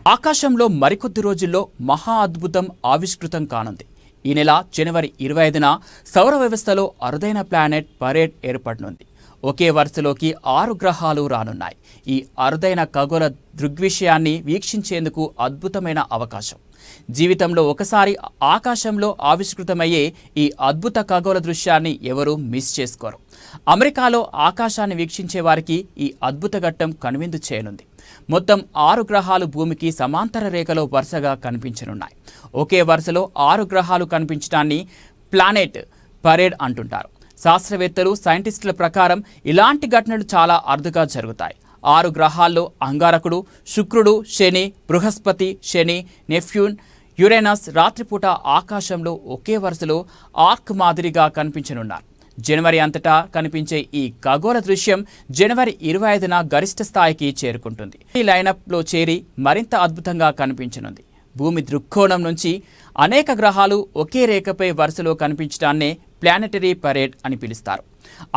ఆకాశంలో మరికొద్ది రోజుల్లో మహా అద్భుతం ఆవిష్కృతం కానుంది. ఈ నెల జనవరి 25న సౌర వ్యవస్థలో అరుదైన ప్లానెట్ పరేడ్ ఏర్పడనుంది. ఒకే వరుసలోకి 6 గ్రహాలు రానున్నాయి. ఈ అరుదైన ఖగోళ దృగ్విషయాన్ని వీక్షించేందుకు అద్భుతమైన అవకాశం. జీవితంలో ఒకసారి ఆకాశంలో ఆవిష్కృతమయ్యే ఈ అద్భుత ఖగోళ దృశ్యాన్ని ఎవరూ మిస్ చేసుకోరు. అమెరికాలో ఆకాశాన్ని వీక్షించే వారికి ఈ అద్భుత ఘట్టం కనువిందు చేయనుంది. మొత్తం 6 గ్రహాలు భూమికి సమాంతర రేఖలో వరుసగా కనిపించనున్నాయి. ఒకే వరుసలో 6 గ్రహాలు కనిపించడాన్ని ప్లానెట్ పరేడ్ అంటుంటారు. శాస్త్రవేత్తలు, సైంటిస్టుల ప్రకారం ఇలాంటి ఘటనలు చాలా అరుదుగా జరుగుతాయి. 6 గ్రహాల్లో అంగారకుడు, శుక్రుడు, శని, బృహస్పతి, శని, నెప్ట్యూన్, యురేనస్ రాత్రిపూట ఆకాశంలో ఒకే వరుసలో ఆర్క్ మాదిరిగా కనిపించనున్నారు. జనవరి అంతటా కనిపించే ఈ ఖగోళ దృశ్యం జనవరి 25న గరిష్ట స్థాయికి చేరుకుంటుంది. ఈ లైనప్లో చేరి మరింత అద్భుతంగా కనిపించనుంది. భూమి దృక్కోణం నుంచి అనేక గ్రహాలు ఒకే రేఖపై వరుసలో కనిపించడాన్నే ప్లానెటరీ పరేడ్ అని పిలుస్తారు.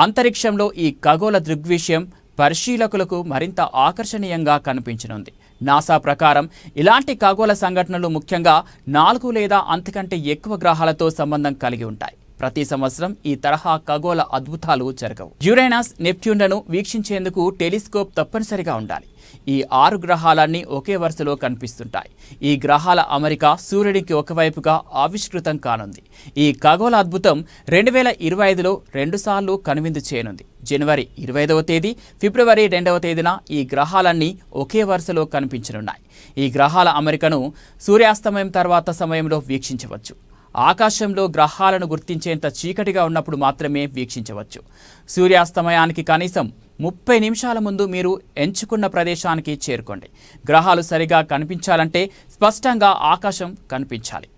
అంతరిక్షంలో ఈ ఖగోళ దృగ్విషయం పరిశీలకులకు మరింత ఆకర్షణీయంగా కనిపించనుంది. నాసా ప్రకారం ఇలాంటి ఖగోళ సంఘటనలు ముఖ్యంగా 4 లేదా అంతకంటే ఎక్కువ గ్రహాలతో సంబంధం కలిగి ఉంటాయి. ప్రతి సంవత్సరం ఈ తరహా ఖగోళ అద్భుతాలు జరగవు. యురేనస్, నెప్ట్యూన్లను వీక్షించేందుకు టెలిస్కోప్ తప్పనిసరిగా ఉండాలి. ఈ 6 గ్రహాలన్నీ ఒకే వరుసలో కనిపిస్తుంటాయి. ఈ గ్రహాల అమరిక సూర్యుడికి ఒకవైపుగా ఆవిష్కృతం కానుంది. ఈ ఖగోళ అద్భుతం 2025లో 2 సార్లు కనువిందు చేయనుంది. జనవరి 25వ తేదీ, ఫిబ్రవరి 2వ తేదీన ఈ గ్రహాలన్నీ ఒకే వరుసలో కనిపించనున్నాయి. ఈ గ్రహాల అమరికను సూర్యాస్తమయం తర్వాత సమయంలో వీక్షించవచ్చు. ఆకాశంలో గ్రహాలను గుర్తించేంత చీకటిగా ఉన్నప్పుడు మాత్రమే వీక్షించవచ్చు. సూర్యాస్తమయానికి కనీసం 30 నిమిషాల ముందు మీరు ఎంచుకున్న ప్రదేశానికి చేరుకోండి. గ్రహాలు సరిగా కనిపించాలంటే స్పష్టంగా ఆకాశం కనిపించాలి.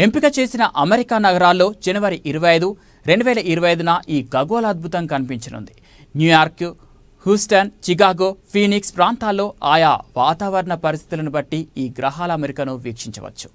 ఎంపిక చేసిన అమెరికా నగరాల్లో జనవరి 25, 2025న ఈ ఖగోళ అద్భుతం కనిపించనుంది. న్యూయార్క్, హ్యూస్టన్, చికాగో, ఫీనిక్స్ ప్రాంతాల్లో ఆయా వాతావరణ పరిస్థితులను బట్టి ఈ గ్రహాల అమరికను వీక్షించవచ్చు.